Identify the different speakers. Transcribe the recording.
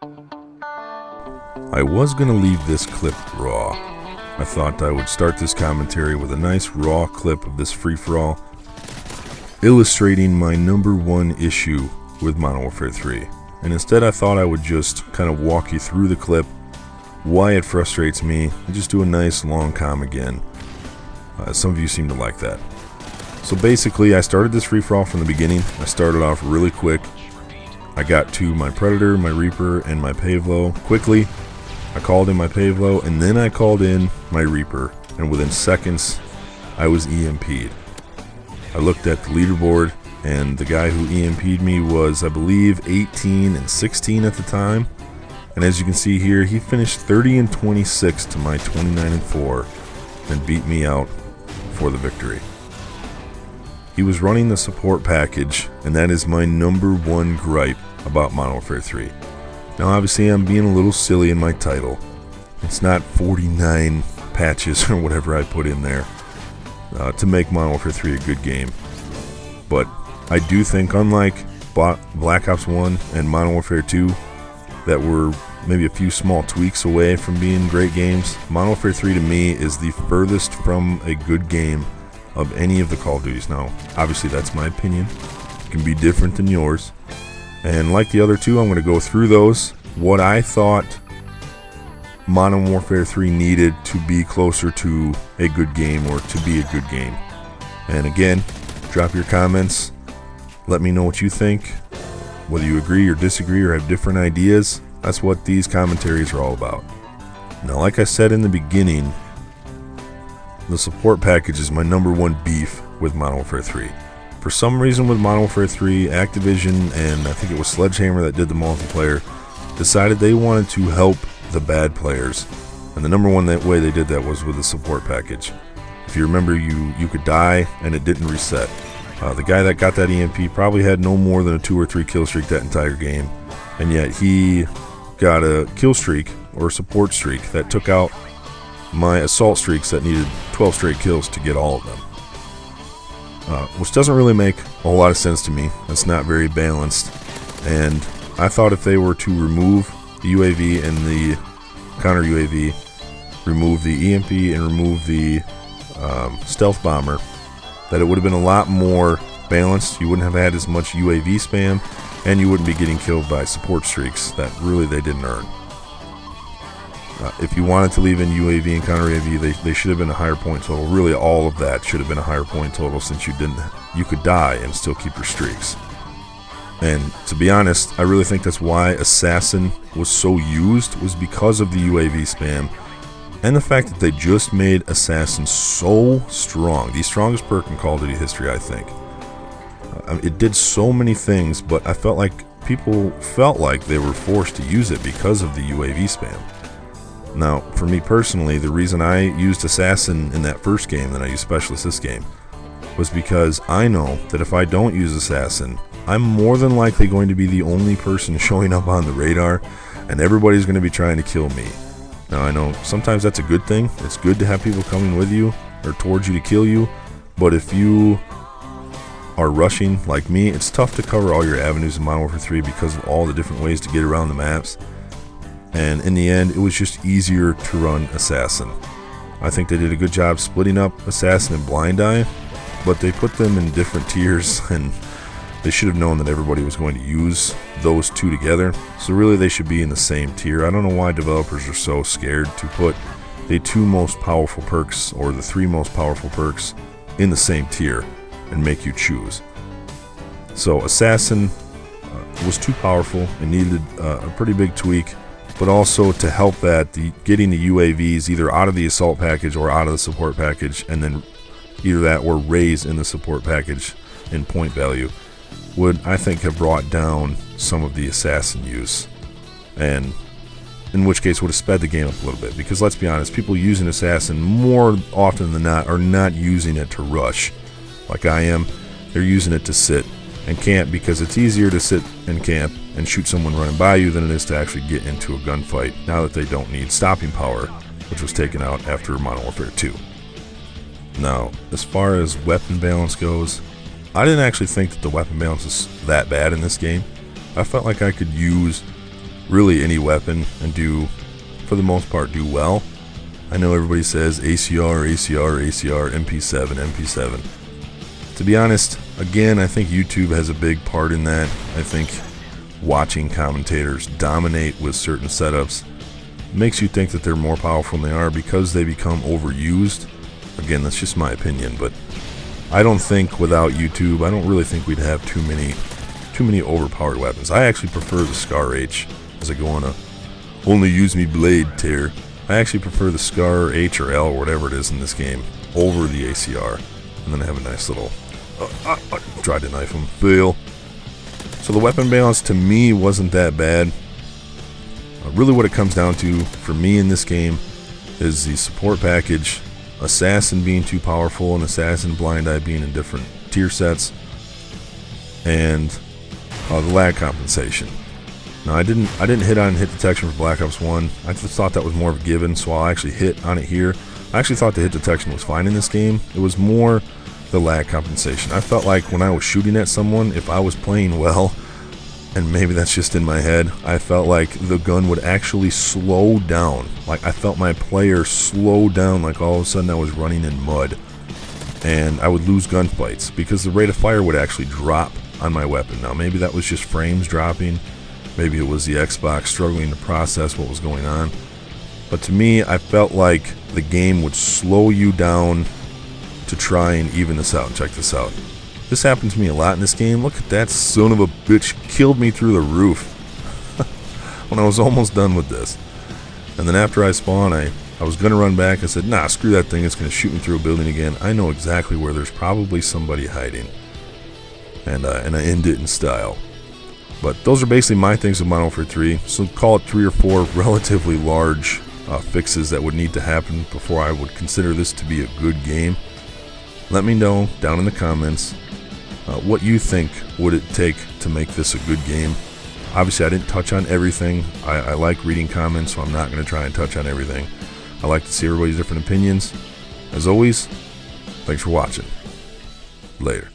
Speaker 1: I was going to leave this clip raw. I thought I would start this commentary with a nice raw clip of this free-for-all illustrating my #1 issue with Modern Warfare 3. And instead I thought I would just kind of walk you through the clip, why it frustrates me, and just do a nice long com again. Some of you seem to like that. So basically I started this free-for-all from the beginning. I started off really quick. I got to my Predator, my Reaper, and my Pavlo quickly. I called in my Pavlo, and then I called in my Reaper, and within seconds, I was EMP'd. I looked at the leaderboard, and the guy who EMP'd me was, I believe, 18 and 16 at the time. And as you can see here, he finished 30 and 26 to my 29 and 4, and beat me out for the victory. He was running the support package, and that is my #1 gripe about Modern Warfare 3. Now obviously I'm being a little silly in my title. It's not 49 patches or whatever I put in there to make Modern Warfare 3 a good game. But I do think, unlike Black Ops 1 and Modern Warfare 2, that were maybe a few small tweaks away from being great games, Modern Warfare 3 to me is the furthest from a good game of any of the Call of Duties. Now obviously that's my opinion. It can be different than yours. And like the other two, I'm going to go through those, what I thought Modern Warfare 3 needed to be closer to a good game, or to be a good game. And again, drop your comments. Let me know what you think, whether you agree or disagree or have different ideas. That's what these commentaries are all about. Now, like I said in the beginning, the support package is my #1 beef with Modern Warfare 3. For some reason with Modern Warfare 3, Activision, and I think it was Sledgehammer that did the multiplayer, decided they wanted to help the bad players. And the #1 way they did that was with the support package. If you remember, you could die and it didn't reset. The guy that got that EMP probably had no more than a 2 or 3 kill streak that entire game. And yet he got a kill streak, or support streak, that took out my assault streaks that needed 12 straight kills to get all of them. Which doesn't really make a whole lot of sense to me. It's not very balanced. And I thought if they were to remove the UAV and the counter UAV, remove the EMP and remove the stealth bomber, that it would have been a lot more balanced. You wouldn't have had as much UAV spam, and you wouldn't be getting killed by support streaks that really they didn't earn. If you wanted to leave in UAV and counter UAV, they should have been a higher point total. Really, all of that should have been a higher point total, since you could die and still keep your streaks. And to be honest, I really think that's why Assassin was so used, was because of the UAV spam, and the fact that they just made Assassin so strong. The strongest perk in Call of Duty history, I think. It did so many things, but I felt like people felt like they were forced to use it because of the UAV spam. Now, for me personally, the reason I used Assassin in that first game, then I used Specialist this game, was because I know that if I don't use Assassin, I'm more than likely going to be the only person showing up on the radar, and everybody's going to be trying to kill me. Now, I know sometimes that's a good thing. It's good to have people coming with you, or towards you to kill you, but if you are rushing like me, it's tough to cover all your avenues in Modern Warfare 3 because of all the different ways to get around the maps. And in the end, it was just easier to run Assassin. I think they did a good job splitting up Assassin and Blind Eye, but they put them in different tiers, and they should have known that everybody was going to use those two together. So really, they should be in the same tier. I don't know why developers are so scared to put the 2 most powerful perks, or the 3 most powerful perks, in the same tier and make you choose. So Assassin was too powerful and needed a pretty big tweak. But also to help that, getting the UAVs either out of the assault package or out of the support package, and then either that or raise in the support package in point value, would, I think, have brought down some of the Assassin use. And in which case would have sped the game up a little bit. Because let's be honest, people using Assassin more often than not are not using it to rush like I am. They're using it to sit and camp, because it's easier to sit and camp and shoot someone running by you than it is to actually get into a gunfight, now that they don't need stopping power, which was taken out after Modern Warfare 2. Now, as far as weapon balance goes, I didn't actually think that the weapon balance was that bad in this game. I felt like I could use really any weapon and do, for the most part, do well. I know everybody says ACR, ACR, ACR, MP7, MP7. To be honest, again, I think YouTube has a big part in that. I think watching commentators dominate with certain setups makes you think that they're more powerful than they are because they become overused. Again, that's just my opinion, but I don't think without YouTube, I don't really think we'd have too many overpowered weapons. I actually prefer the Scar H as I go on a only use me blade tear. I actually prefer the Scar H or L or whatever it is in this game over the ACR. And then I have a nice little tried to knife him. Fail. So the weapon balance to me wasn't that bad. Really what it comes down to for me in this game is the support package, Assassin being too powerful and Assassin Blind Eye being in different tier sets, and the lag compensation. Now I didn't hit on hit detection for Black Ops 1. I just thought that was more of a given, so I'll actually hit on it here. I actually thought the hit detection was fine in this game. It was more the lag compensation. I felt like when I was shooting at someone, if I was playing well, and maybe that's just in my head, I felt like the gun would actually slow down. Like I felt my player slow down, like all of a sudden I was running in mud. And I would lose gunfights because the rate of fire would actually drop on my weapon. Now maybe that was just frames dropping. Maybe it was the Xbox struggling to process what was going on. But to me, I felt like the game would slow you down to try and even this out. Check this out. This happened to me a lot in this game. Look at that son of a bitch. Killed me through the roof when I was almost done with this. And then after I spawned, I was going to run back. I said, nah, screw that thing. It's going to shoot me through a building again. I know exactly where there's probably somebody hiding. And I end it in style. But those are basically my things with Modern Warfare 3. So call it 3 or 4 relatively large fixes that would need to happen before I would consider this to be a good game. Let me know down in the comments what you think would it take to make this a good game. Obviously, I didn't touch on everything. I like reading comments, so I'm not going to try and touch on everything. I like to see everybody's different opinions. As always, thanks for watching. Later.